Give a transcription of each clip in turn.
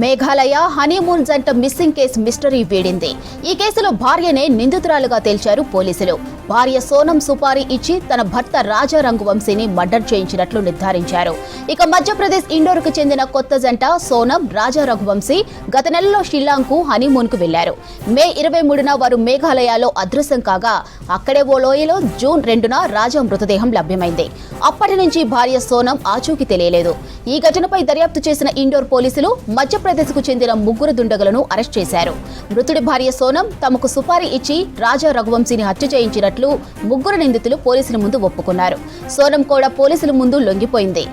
Meghalaya honeymoon జంట missing case mystery వీడింది. ఈ కేసులో భార్యనే నిందితురాలుగా తేల్చారు పోలీసులు. భార్య సోనం సుపారీ ఇచ్చి తన భర్త రాజా రంగువంశీని మర్డర్ చేయించినట్లు నిర్ధారించారు. ఇక మధ్యప్రదేశ్ ఇండోర్కు చెందిన కొత్త జంట సోనం రాజా రఘువంశీ గత నెలలో షిల్లాంగ్కు హనీమూన్కు వెళ్లారు. మే 23న వారు మేఘాలయలో అదృశ్యం కాగా అక్కడే ఓ లోయలో జూన్ 2న రాజా మృతదేహం లభ్యమైంది. అప్పటి నుంచి భార్య సోనం ఆచూకీ తెలియలేదు. ఈ ఘటనపై దర్యాప్తు చేసిన ఇండోర్ పోలీసులు మధ్యప్రదేశ్కు చెందిన 3 దుండగులను అరెస్ట్ చేశారు. మృతుడి భార్య సోనం తమకు సుపారీ ఇచ్చి రాజా రఘువంశీని హత్య చేయించినట్లు 3 నిందితులు పోలీసుల ముందు ఒప్పుకున్నారు. సోనం కూడా పోలీసుల ముందు లొంగిపోయింది.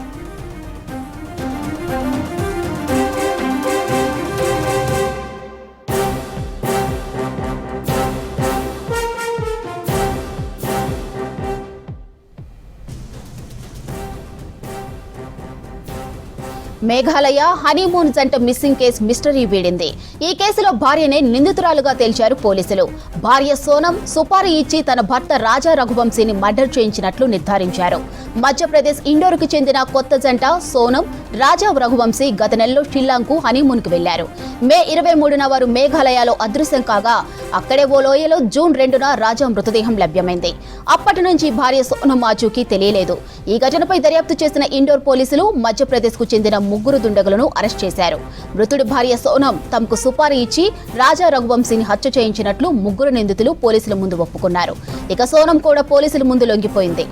మేఘాలయ హనీమూన్ జంట మిస్సింగ్ కేసు మిస్టరీ వీడింది. ఈ కేసులో భార్యనే నిందితురాలుగా తేల్చారు పోలీసులు. భార్య సోనం సుపారీ ఇచ్చి తన భర్త రాజా రఘువంశీని మర్డర్ చేయించినట్లు నిర్ధారించారు. మధ్యప్రదేశ్ ఇండోర్కు చెందిన కొత్త జంట సోనం రాజా రఘువంశీ గత నెలలో షిల్లాంగ్కు హనీమూన్కు వెళ్లారు. మే 23న వారు మేఘాలయలో అదృశ్యం కాగా అక్కడే ఓ లోయలో జూన్ 2న రాజా మృతదేహం లభ్యమైంది. అప్పటి నుంచి భార్య సోనం ఆచూకీ తెలియలేదు. ఈ ఘటనపై దర్యాప్తు చేసిన ఇండోర్ పోలీసులు మధ్యప్రదేశ్కు చెందిన 3 దుండగులను అరెస్ట్ చేశారు. మృతుడి భార్య సోనం తమకు సుపారీ ఇచ్చి రాజా రఘువంశీని హత్య చేయించినట్లు 3 నిందితులు పోలీసుల ముందు ఒప్పుకున్నారు. ఇక సోనం కూడా పోలీసుల ముందు లొంగిపోయింది.